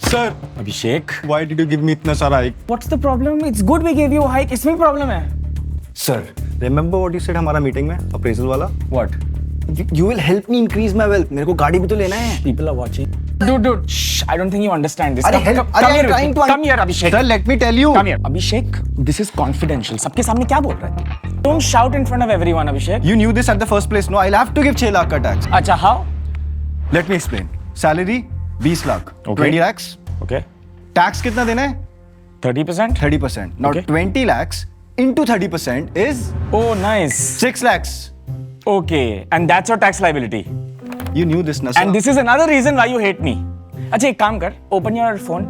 Sir, Abhishek, why did you give me इतना सारा hike? what's the problem? It's good we gave you a hike. इसमें problem है. Sir, remember what you said हमारा meeting में appraisal वाला? What? You will help me increase my wealth. मेरे को गाड़ी भी तो लेना है. People are watching. Dude, shh. I don't think you understand this. अरे help. Come here, trying to. Come here, Abhishek. Sir, let me tell you. Come here, Abhishek. This is confidential. सबके सामने क्या बोल रहा है? Don't shout in front of everyone, Abhishek. You knew this at the first place. No, I'll have to give 6 lakh का tax. अच्छा, how? Let me explain. Salary 20 lakh. Okay. 20 lakhs. Okay. Tax कितना देना है? 30%? 30%. Now Okay. 20 lakhs into 30% is Oh, nice. 6 lakhs. Okay, and that's your tax liability. You knew this, na sir. And this is another reason why you hate me. अच्छा एक काम कर, open your phone,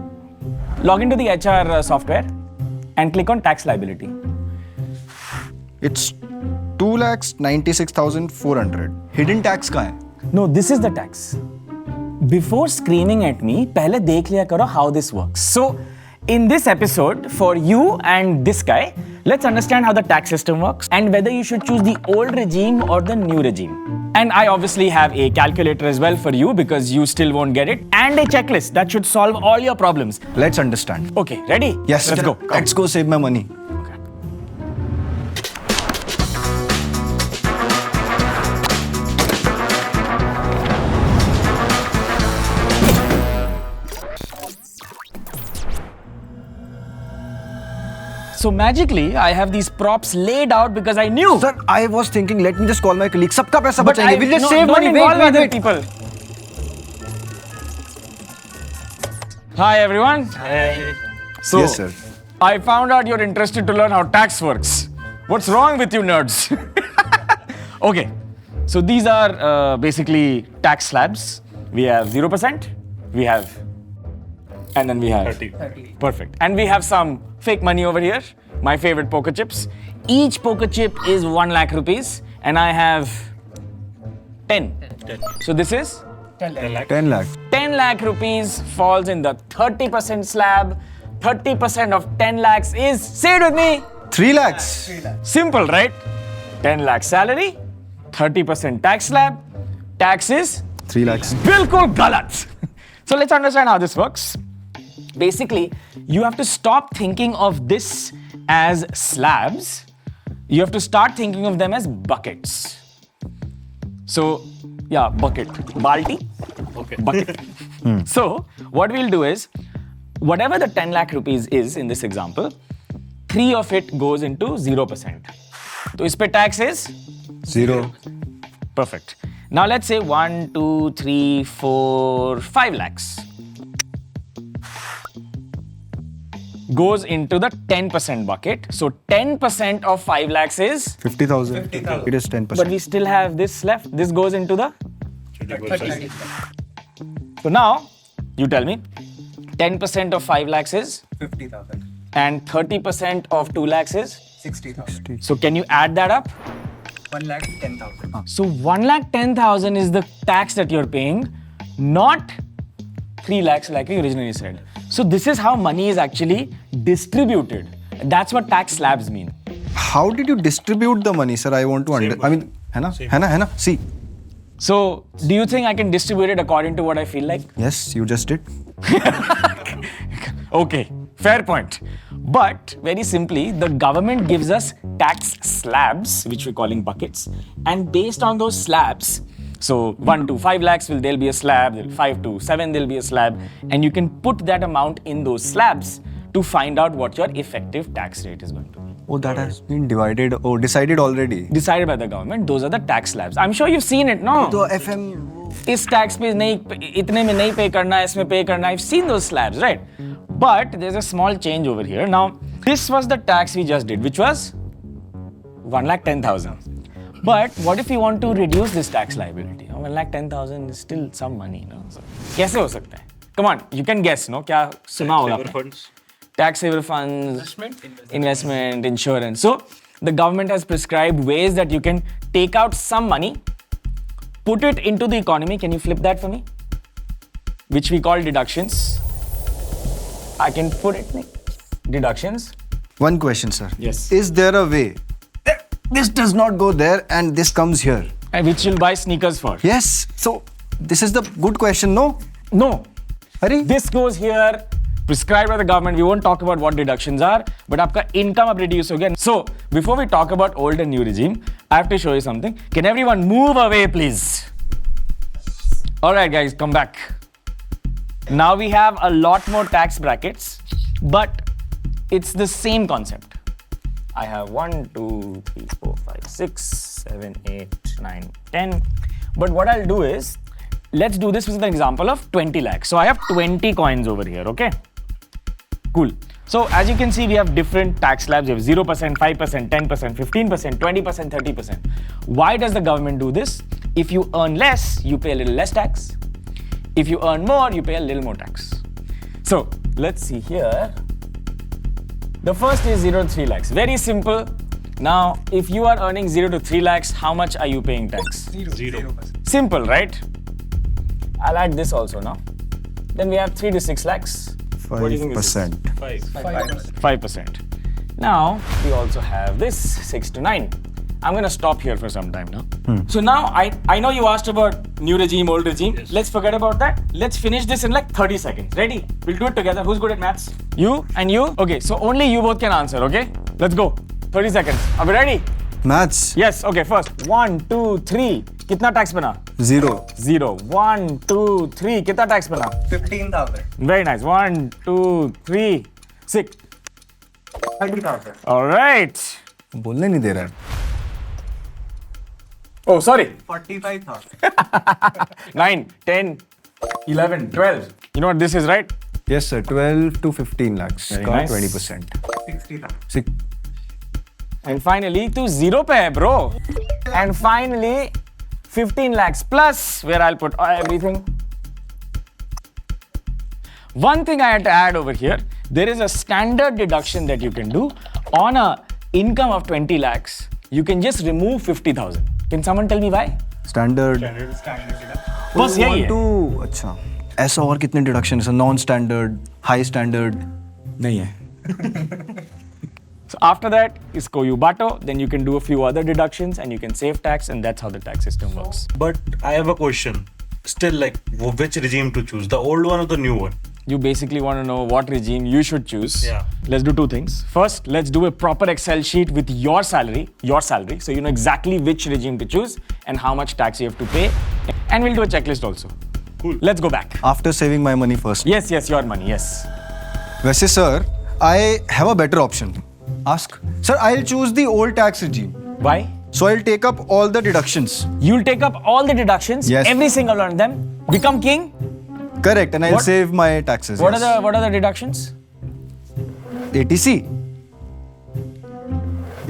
log into the HR software, and click on tax liability. It's 2,96,400. Hidden tax कहाँ है? No, this is the tax. Before screaming at me, पहले देख लिया करो how this works. So, in this episode, for you and this guy, let's understand how the tax system works and whether you should choose the old regime or the new regime. And I obviously have a calculator as well for you because you still won't get it, and a checklist that should solve all your problems. Let's understand. Okay, ready? Yes, let's go. Let's go save my money. So magically, I have these props laid out because I knew. Sir, I was thinking, let me just call my colleague. सबका पैसा But बचाएंगे. We'll just no, save don't money. involve Wait, other wait. people. Hi everyone. Hi. So, Yes, sir. I found out you're interested to learn how tax works. What's wrong with you nerds? Okay, so these are basically tax slabs. We have 0%, we have, and then we have 30. Perfect. And we have some fake money over here, my favorite poker chips. Each poker chip is 1 lakh rupees, and I have 10. So this is 10 lakh. 10 lakh. 10 lakh rupees falls in the 30% slab. 30% of 10 lakhs is, say it with me, 3 lakhs. simple, right? 10 lakh salary, 30% tax slab, tax is 3 lakhs. bilkul galat. So let's understand how this works. Basically, you have to stop thinking of this as slabs. You have to start thinking of them as buckets. So, yeah, bucket. Balti? Okay. Bucket. So, what we'll do is, whatever the 10 lakh rupees is in this example, 3 of it goes into 0%. So, is pe tax is? 0. Perfect. Now let's say 1, 2, 3, 4, 5 lakhs goes into the 10% bucket. So 10% of 5 lakhs is, 50,000. It is 10%. but we still have this left. This goes into the, 30%. so now you tell me, 10% of 5 lakhs is, 50,000. and 30% of 2 lakhs is, 60,000. so can you add that up? 1,10,000. So 1,10,000 is the tax that you're paying, not 3 lakhs like we originally said. So this is how money is actually distributed. That's what tax slabs mean. How did you distribute the money, sir? I want to understand. I mean, है ना? See. So do you think I can distribute it according to what I feel like? Yes, you just did. Okay, fair point. But very simply, the government gives us tax slabs, which we're calling buckets, and based on those slabs, so 1 to 5 lakhs, there'll be a slab, 5 to 7, there'll be a slab, and you can put that amount in those slabs to find out what your effective tax rate is going to be. Oh, that has been divided or decided already. Decided by the government, those are the tax slabs. I'm sure you've seen it, no? तो FM. इस tax पे नहीं, इतने में नहीं pay करना, इसमें pay करना. I've seen those slabs, right? But there's a small change over here. Now, this was the tax we just did, which was 1,10,000. But what if you want to reduce this tax liability? 1,10,000 is still some money, no? So, कैसे हो सकता है? Come on, you can guess, no? क्या सुना होगा Saver आपने? funds. Tax saver funds, investment, insurance. So the government has prescribed ways that you can take out some money, put it into the economy. Can you flip that for me? Which we call deductions. I can put it deductions. One question, sir. Yes. Is there a way this does not go there and this comes here? And which you'll buy sneakers for. Yes. So this is the good question, no? No. अरे This goes here, prescribed by the government. We won't talk about what deductions are, but आपका income अब reduce हो गया. So, before we talk about old and new regime, I have to show you something. Can everyone move away, please? Alright guys, come back. Now we have a lot more tax brackets, but it's the same concept. I have 1, 2, 3, 4, 5, 6, 7, 8, 9, 10. But what I'll do is, let's do this with an example of 20 lakhs. So I have 20 coins over here, okay? Cool. So as you can see, we have different tax slabs. We have 0%, 5%, 10%, 15%, 20%, 30%. Why does the government do this? If you earn less, you pay a little less tax. If you earn more, you pay a little more tax. So let's see here. The first is 0 to 3 lakhs. Very simple. Now, if you are earning 0 to 3 lakhs, how much are you paying tax? Zero. Simple, right? I'll add this also now. Then we have 3 to 6 lakhs. What do you think this is? 5%. 5%. Now, we also have this 6 to 9. I'm going to stop here for some time now. So now, I know you asked about new regime, old regime. Yes. Let's forget about that. Let's finish this in like 30 seconds. Ready? We'll do it together. Who's good at maths? You and you? Okay, so only you both can answer, okay? Let's go. 30 seconds. Are we ready? Maths. Yes, okay, first. 1, 2, 3. कितना tax बना? 0. 0. 1, 2, 3. कितना tax बना? 15,000. Very nice. 1, 2, 3, 6. 30,000. All right. बोलने नहीं दे रहा है. Oh, sorry. 45,000. 9, 10, 11, 12. You know what this is, right? Yes sir. 12 to 15 lakhs. Very का nice. 20%. 60,000. And finally, to 0 pe hai, bro. And finally, 15 lakhs plus, where I'll put everything. One thing I had to add over here, there is a standard deduction that you can do on a income of 20 lakhs. You can just remove 50,000. Can someone tell me why? Standard. बस यही है. to अच्छा. ऐसा और कितने deduction है? Non standard, high standard. नहीं है. So after that, इसको you bato, then you can do a few other deductions and you can save tax, and that's how the tax system works. But I have a question. Still, like, which regime to choose? The old one or the new one? You basically want to know what regime you should choose. Yeah. Let's do two things. First, let's do a proper Excel sheet with your salary, so you know exactly which regime to choose and how much tax you have to pay. And we'll do a checklist also. Cool. Let's go back. After saving my money first. Yes, your money, yes. वैसे sir, I have a better option. Ask. Sir, I'll choose the old tax regime. Why? So I'll take up all the deductions. You'll take up all the deductions, Yes. every single one of them, become king. Correct, and I'll What? save my taxes. What yes. are the deductions? ATC,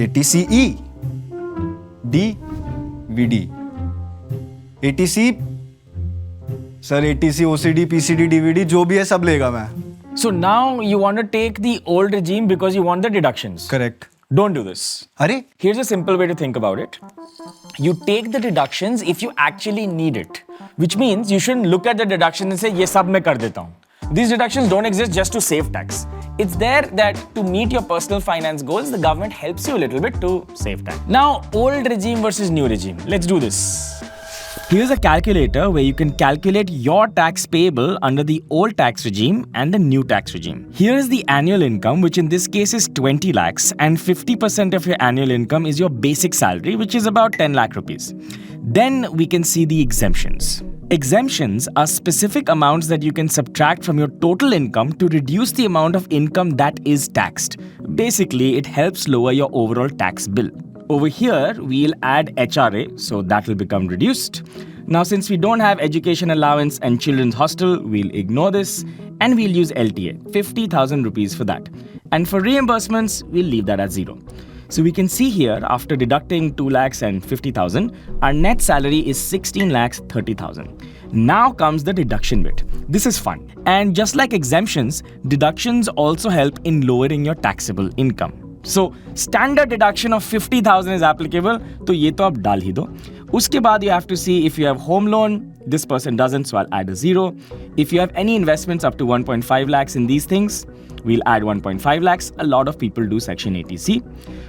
ATCE, DVD, ATC, sir ATC, OCD, PCD, DVD, जो भी है सब लेगा मैं. So now you want to take the old regime because you want the deductions. Correct. Don't do this. अरे Here's a simple way to think about it. You take the deductions if you actually need it, which means you shouldn't look at the deduction and say, ये सब मैं कर देता हूँ. These deductions don't exist just to save tax. It's there that to meet your personal finance goals, the government helps you a little bit to save tax. Now, old regime versus new regime. Let's do this. Here's a calculator where you can calculate your tax payable under the old tax regime and the new tax regime. Here is the annual income, which in this case is 20 lakhs, and 50% of your annual income is your basic salary, which is about 10 lakh rupees. Then we can see the exemptions. Exemptions are specific amounts that you can subtract from your total income to reduce the amount of income that is taxed. Basically, it helps lower your overall tax bill. Over here, we'll add HRA, so that will become reduced. Now, since we don't have education allowance and children's hostel, we'll ignore this and we'll use LTA, 50,000 rupees for that. And for reimbursements, we'll leave that at 0. So we can see here, after deducting 2 lakhs and 50,000, our net salary is 16 lakhs 30,000. Now comes the deduction bit. This is fun. And just like exemptions, deductions also help in lowering your taxable income. So standard deduction of 50,000 is applicable, तो ये तो आप डाल ही दो. उसके बाद you have to see if you have home loan. This person doesn't, so I'll add a 0. If you have any investments up to 1.5 lakhs in these things, we'll add 1.5 lakhs. A lot of people do section ATC.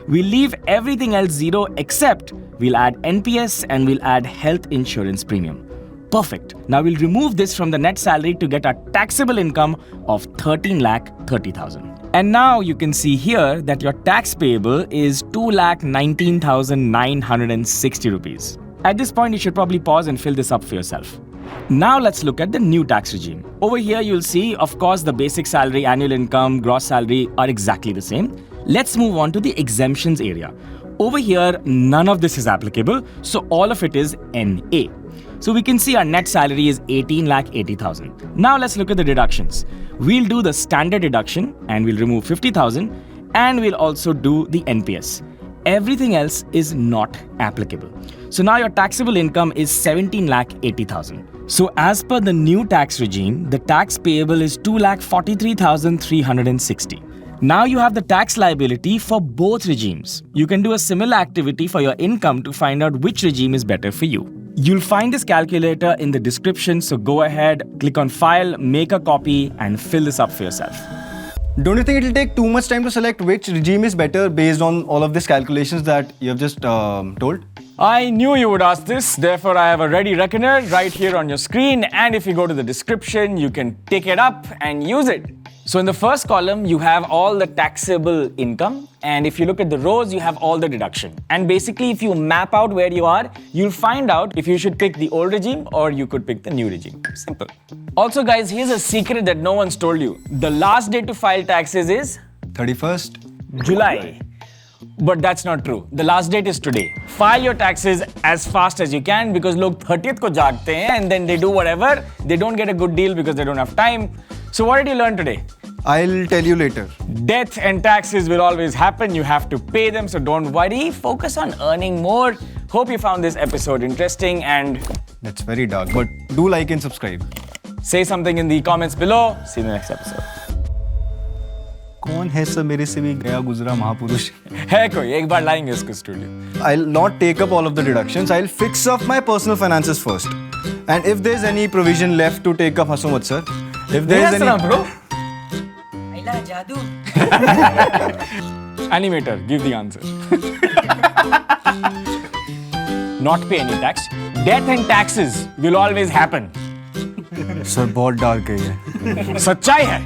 We'll leave everything else 0 except we'll add NPS and we'll add health insurance premium. Perfect. Now we'll remove this from the net salary to get our taxable income of 13,30,000. And now you can see here that your tax payable is 2,19,960 rupees. At this point, you should probably pause and fill this up for yourself. Now let's look at the new tax regime. Over here, you'll see, of course, the basic salary, annual income, gross salary are exactly the same. Let's move on to the exemptions area. Over here, none of this is applicable, so all of it is NA. So we can see our net salary is 18,80,000. Now let's look at the deductions. We'll do the standard deduction and we'll remove 50,000 and we'll also do the NPS. Everything else is not applicable. So now your taxable income is 17,80,000. So as per the new tax regime, the tax payable is 2,43,360. Now you have the tax liability for both regimes. You can do a similar activity for your income to find out which regime is better for you. You'll find this calculator in the description, so go ahead, click on File, make a copy, and fill this up for yourself. Don't you think it'll take too much time to select which regime is better based on all of these calculations that you have just told? I knew you would ask this, therefore I have a ready reckoner right here on your screen, and if you go to the description, you can pick it up and use it. So in the first column, you have all the taxable income, and if you look at the rows, you have all the deduction. And basically, if you map out where you are, you'll find out if you should pick the old regime or you could pick the new regime. Simple. Also guys, here's a secret that no one's told you. The last day to file taxes is 31st? July. But that's not true. The last date is today. File your taxes as fast as you can because log 30th ko jaagte hain and then they do whatever. They don't get a good deal because they don't have time. So what did you learn today? I'll tell you later. Death and taxes will always happen. You have to pay them, so don't worry. Focus on earning more. Hope you found this episode interesting and That's very dark, but do like and subscribe. say something in the comments below. See you in the next episode. कौन है सब मेरे से भी गया गुजरा महापुरुष? है कोई एक बार लाएंगे उसको studio. I'll not take up all of the deductions. I'll fix up my personal finances first. And if there's any provision left to take up, हंसो मत sir. If there's any, bro. Aila jadoo. Animator, give the answer. Not pay any tax. Death and taxes will always happen. sir बहुत dark है ये. सच्चाई है.